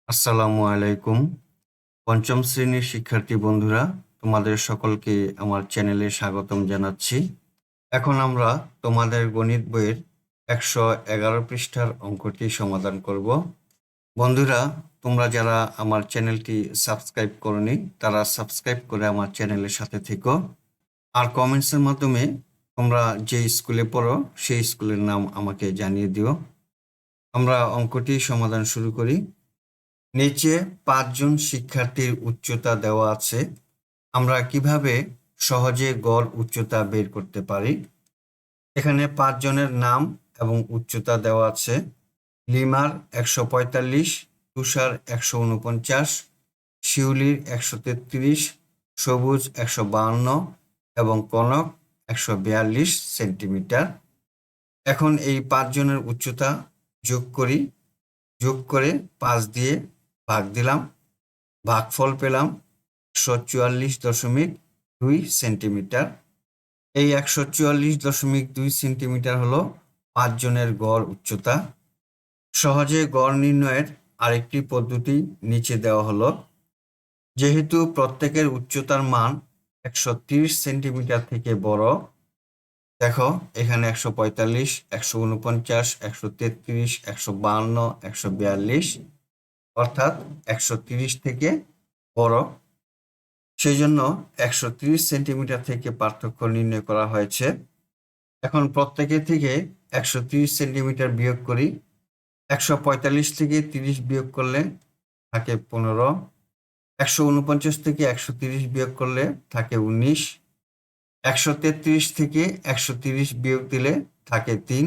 আসসালামু আলাইকুম। পঞ্চম শ্রেণীর শিক্ষার্থী বন্ধুরা, তোমাদের সকলকে আমার চ্যানেলে স্বাগতম জানাচ্ছি। এখন আমরা তোমাদের গণিত বইয়ের 111 পৃষ্ঠার অঙ্কটি সমাধান করব। বন্ধুরা, তোমরা যারা আমার চ্যানেলটি সাবস্ক্রাইব করনি, তারা সাবস্ক্রাইব করে আমার চ্যানেলের সাথে থেকো। আর কমেন্টসের মাধ্যমে তোমরা যে স্কুলে পড়ো সেই স্কুলের নাম আমাকে জানিয়ে দিও। আমরা অঙ্কটি সমাধান শুরু করি। নিচে 5 জন শিক্ষার্থীর উচ্চতা দেওয়া আছে। আমরা কিভাবে সহজে গড় উচ্চতা বের করতে পারি? এখানে 5 জনের নাম এবং উচ্চতা দেওয়া আছে। লিমার 145, তুষার 149, শিউলির 133, সবুজ 152 এবং কনক 142 সেন্টিমিটার। এখন এই 5 জনের উচ্চতা যোগ করি। যোগ করে 5 দিয়ে ভাগ দিলাম, ভাগফল পেলাম 144.2 সেন্টিমিটার। এই 144.2 সেন্টিমিটার হলো 5 জনের গড় উচ্চতা। সহজে গড় নির্ণয়ের আরেকটি পদ্ধতি নিচে দেওয়া হলো। যেহেতু প্রত্যেকের উচ্চতার মান 130 সেন্টিমিটার থেকে বড়, দেখো এখানে 145, 149, 133, 152, 142, অর্থাৎ 130 থেকে বড়। সেই জন্য 130 সেন্টিমিটার থেকে পার্থক্য নির্ণয় করা হয়েছে। এখন প্রত্যেকের থেকে 130 সেন্টিমিটার বিয়োগ করি। 145 থেকে 30 বিয়োগ করলে থাকে 15। 149 থেকে 130 বিয়োগ করলে থাকে 19। 133 থেকে 130 বিয়োগ দিলে থাকে 3।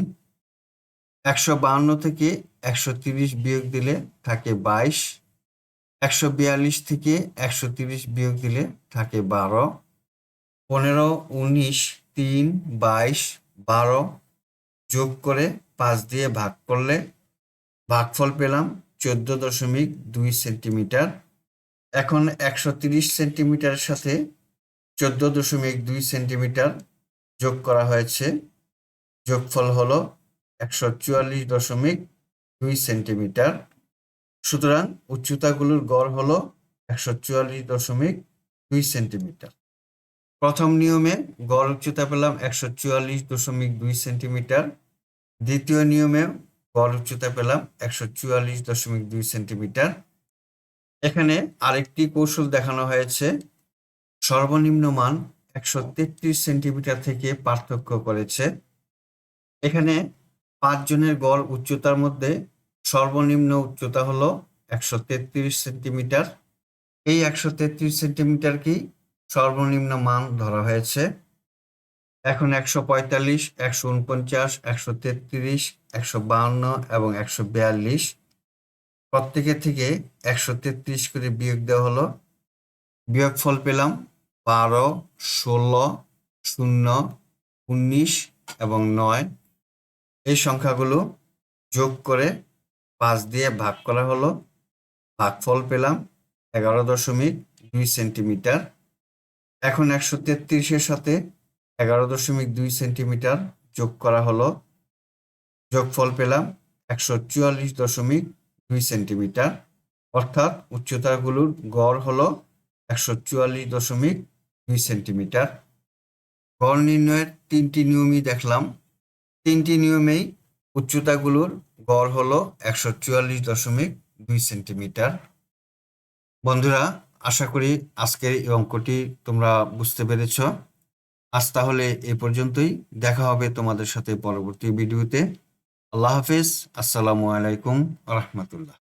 152 থেকে 130 বিয়োগ দিলে থাকে 22। 142 থেকে 130 বিয়োগ দিলে থাকে 12। 15, 19, 3, 22, 12 যোগ করে 5 দিয়ে ভাগ করলে ভাগফল পেলাম 14.2 সেন্টিমিটার। এখন 130 সেন্টিমিটারের সাথে 14.2 সেন্টিমিটার যোগ করা হয়েছে। যোগফল হলো 144.2 সেন্টিমিটার। সুতরাং উচ্চতাগুলোর গড় হলো 144.2 সেন্টিমিটার। প্রথম নিয়মে গড় উচ্চতা পেলাম 144.2 সেন্টিমিটার। দ্বিতীয় নিয়মে গড় উচ্চতা পেলাম 144.2 সেন্টিমিটার। এখানে আরেকটি কৌশল দেখানো হয়েছে। সর্বনিম্ন মান 133 সেন্টিমিটার থেকে পার্থক্য করেছে। এখানে 5 জনের গড় উচ্চতার মধ্যে সর্বনিম্ন উচ্চতা হলো 133 সেন্টিমিটার। এই 133 সেন্টিমিটারকেই সর্বনিম্ন মান ধরা হয়েছে। এখন 145, 149, 133, 152 এবং 142 প্রত্যেকের থেকে 133 করে বিয়োগ দেওয়া হলো। বিয়োগফল পেলাম 12, 16, 0, 19 এবং 9। এই সংখ্যাগুলো যোগ করে 5 দিয়ে ভাগ করা হলো। ভাগফল পেলাম 11.2 সেন্টিমিটার। এখন 133-এর সাথে 11.2 সেন্টিমিটার যোগ করা হলো। যোগফল পেলাম 144.2 সেন্টিমিটার। অর্থাৎ উচ্চতাগুলোর গড় হলো 144.2 সেন্টিমিটার। গড় নির্ণয়ের 3টি নিয়মই দেখলাম। 3টি নিয়মেই উচ্চতাগুলোর গড় হলো 144.2 সেন্টিমিটার। বন্ধুরা, আশা করি আজকের এই অঙ্কটি তোমরা বুঝতে পেরেছ। আজ তাহলে এ পর্যন্তই। দেখা হবে তোমাদের সাথে পরবর্তী ভিডিওতে। আল্লাহ হাফেজ। আসসালামু আলাইকুম ওয়া রাহমাতুল্লাহ।